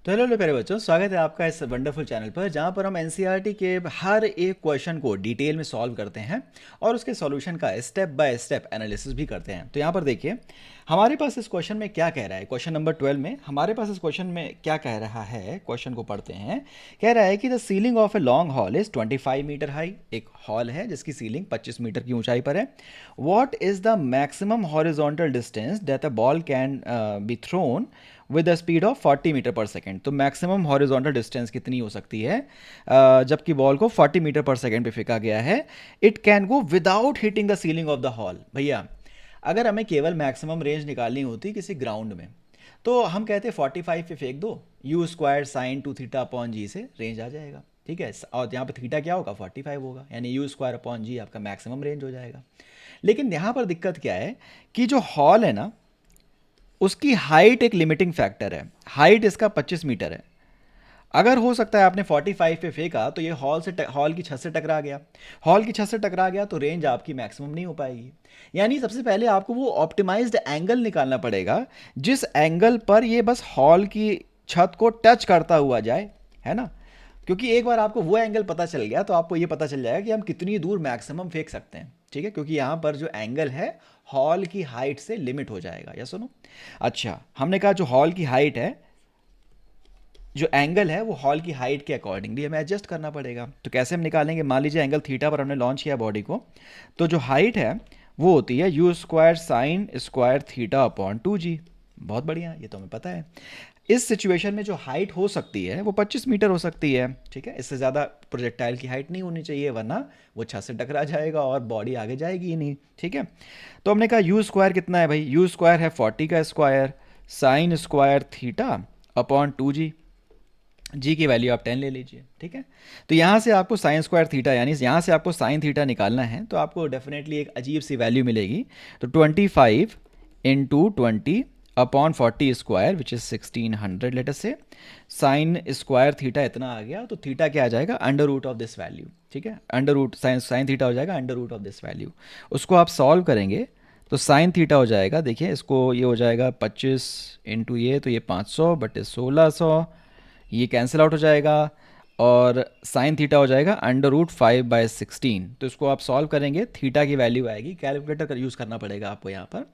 तो हेलो प्यारे बच्चों, स्वागत है आपका इस वंडरफुल चैनल पर जहाँ पर हम एनसीईआरटी के हर एक क्वेश्चन को डिटेल में सॉल्व करते हैं और उसके सॉल्यूशन का स्टेप बाय स्टेप एनालिसिस भी करते हैं। तो यहाँ पर देखिए हमारे पास इस क्वेश्चन में क्या कह रहा है। क्वेश्चन नंबर 12 में हमारे पास इस क्वेश्चन में क्या कह रहा है, क्वेश्चन को पढ़ते हैं। कह रहा है कि the ceiling of a long hall is 25 metre high. एक हॉल है जिसकी सीलिंग 25 मीटर की ऊंचाई पर है। What is the maximum horizontal distance that a ball can be thrown with the speed of 40 metre per second. तो maximum horizontal distance कितनी हो सकती है जबकि बॉल को 40 मीटर पर सेकेंड पे फेंका गया है। It can go without hitting the ceiling of the hall. भैया अगर हमें केवल मैक्सिमम रेंज निकालनी होती किसी ग्राउंड में तो हम कहते 45 पे फेंक दो, U square sine 2 theta upon G से रेंज आ जाएगा। ठीक है, और यहाँ पर थीटा क्या होगा, 45 होगा, यानी यू स्क्वायर अपॉन जी आपका मैक्सिमम रेंज हो जाएगा। लेकिन यहाँ पर दिक्कत क्या है कि जो हॉल है ना उसकी हाइट एक लिमिटिंग फैक्टर है। हाइट इसका 25 मीटर है। अगर हो सकता है आपने 45 पे फेंका तो ये हॉल की छत से टकरा गया। हॉल की छत से टकरा गया तो रेंज आपकी मैक्सिमम नहीं हो पाएगी। यानी सबसे पहले आपको वो ऑप्टिमाइज्ड एंगल निकालना पड़ेगा जिस एंगल पर ये बस हॉल की छत को टच करता हुआ जाए, है ना। क्योंकि एक बार आपको वो एंगल पता चल गया तो आपको ये पता चल जाएगा कि हम कितनी दूर मैक्सिमम फेंक सकते हैं। ठीक है, क्योंकि यहाँ पर जो एंगल है हॉल की हाइट से लिमिट हो जाएगा, या सुनो। अच्छा, हमने कहा जो हॉल की हाइट है, जो एंगल है वो हॉल की हाइट के अकॉर्डिंगली हमें एडजस्ट करना पड़ेगा। तो कैसे हम निकालेंगे, मान लीजिए एंगल थीटा पर हमने लॉन्च किया बॉडी को, तो जो हाइट है वो होती है U square sign square theta upon 2g। बहुत बढ़िया, ये तो हमें पता है। इस सिचुएशन में जो हाइट हो सकती है वो 25 मीटर हो सकती है। ठीक है, इससे ज़्यादा प्रोजेक्टाइल की हाइट नहीं होनी चाहिए, वरना वो छत से टकरा जाएगा और बॉडी आगे जाएगी ही नहीं। ठीक है, तो हमने कहा यू स्क्वायर कितना है भाई, यू स्क्वायर है 40 का square sine square theta upon 2g। जी की वैल्यू आप 10 ले लीजिए। ठीक है, तो यहाँ से आपको साइन स्क्वायर थीटा यानी यहाँ से आपको साइन थीटा निकालना है तो आपको डेफिनेटली एक अजीब सी वैल्यू मिलेगी। तो 25 into 20 upon 40 square which is 1600 लेटर से साइन स्क्वायर थीटा इतना आ गया। तो थीटा क्या आ जाएगा, under root of this value. ठीक है, under root sine sine theta हो जाएगा under root of this value. उसको आप सॉल्व करेंगे तो साइन थीटा हो जाएगा, देखिए इसको, ये हो जाएगा 25 इंटू ये, तो ये 500 बटे 1600, ये कैंसिल आउट हो जाएगा और साइन थीटा हो जाएगा अंडर रूट 5/16। तो इसको आप सॉल्व करेंगे, थीटा की वैल्यू आएगी, कैलकुलेटर का यूज़ करना पड़ेगा आपको यहाँ पर।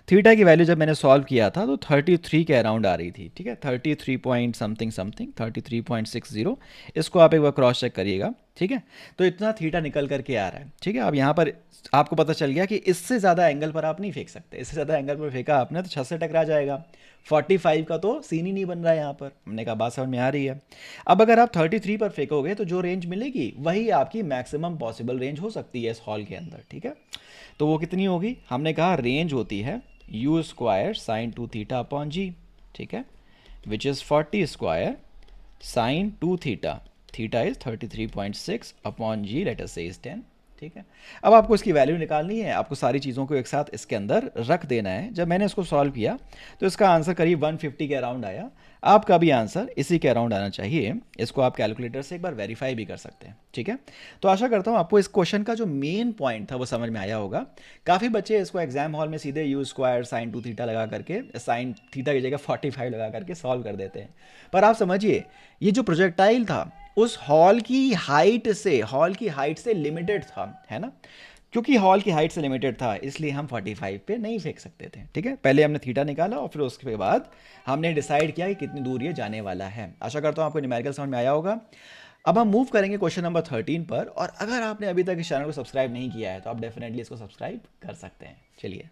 थीटा की वैल्यू जब मैंने सॉल्व किया था तो 33 के अराउंड आ रही थी। ठीक है, 33 पॉइंट समथिंग समथिंग 33.60। इसको आप एक बार क्रॉस चेक करिएगा। ठीक है, तो इतना थीटा निकल करके आ रहा है। ठीक है, अब यहाँ पर आपको पता चल गया कि इससे ज़्यादा एंगल पर आप नहीं फेंक सकते। इससे ज़्यादा एंगल पर फेंका आपने तो छत से टकरा जाएगा। 45 का तो सीन ही नहीं बन रहा है यहाँ पर। हमने कहा बात समझ में आ रही है। अब अगर आप 33 पर फेंकोगे तो जो रेंज मिलेगी वही आपकी मैक्सिमम पॉसिबल रेंज हो सकती है इस हॉल के अंदर। ठीक है, तो वो कितनी होगी, हमने कहा रेंज होती है U square sine 2 theta upon G. ठीक है, which is 40 square sine 2 theta, theta is 33.6 upon G, let us say is 10। ठीक है, अब आपको इसकी वैल्यू निकालनी है, आपको सारी चीज़ों को एक साथ इसके अंदर रख देना है। जब मैंने इसको सॉल्व किया तो इसका आंसर करीब 150 के अराउंड आया। आपका भी आंसर इसी के अराउंड आना चाहिए। इसको आप कैलकुलेटर से एक बार वेरीफाई भी कर सकते हैं। ठीक है, तो आशा करता हूँ आपको इस क्वेश्चन का जो मेन पॉइंट था वो समझ में आया होगा। काफ़ी बच्चे इसको एग्जाम हॉल में सीधे यू स्क्वायर साइन 2 थीटा लगा करके, साइन थीटा की जगह 45 लगा करके सॉल्व कर देते हैं। पर आप समझिए, ये जो प्रोजेक्टाइल था उस हॉल की हाइट से लिमिटेड था, है ना। क्योंकि हॉल की हाइट से लिमिटेड था इसलिए हम 45 पे नहीं फेंक सकते थे। ठीक है, पहले हमने थीटा निकाला और फिर उसके बाद हमने डिसाइड किया कि कितनी दूर ये जाने वाला है। आशा करता हूँ आपको न्यूमेरिकल समझ में आया होगा। अब हम मूव करेंगे क्वेश्चन नंबर 13 पर, और अगर आपने अभी तक इस चैनल को सब्सक्राइब नहीं किया है तो आप डेफिनेटली इसको सब्सक्राइब कर सकते हैं। चलिए।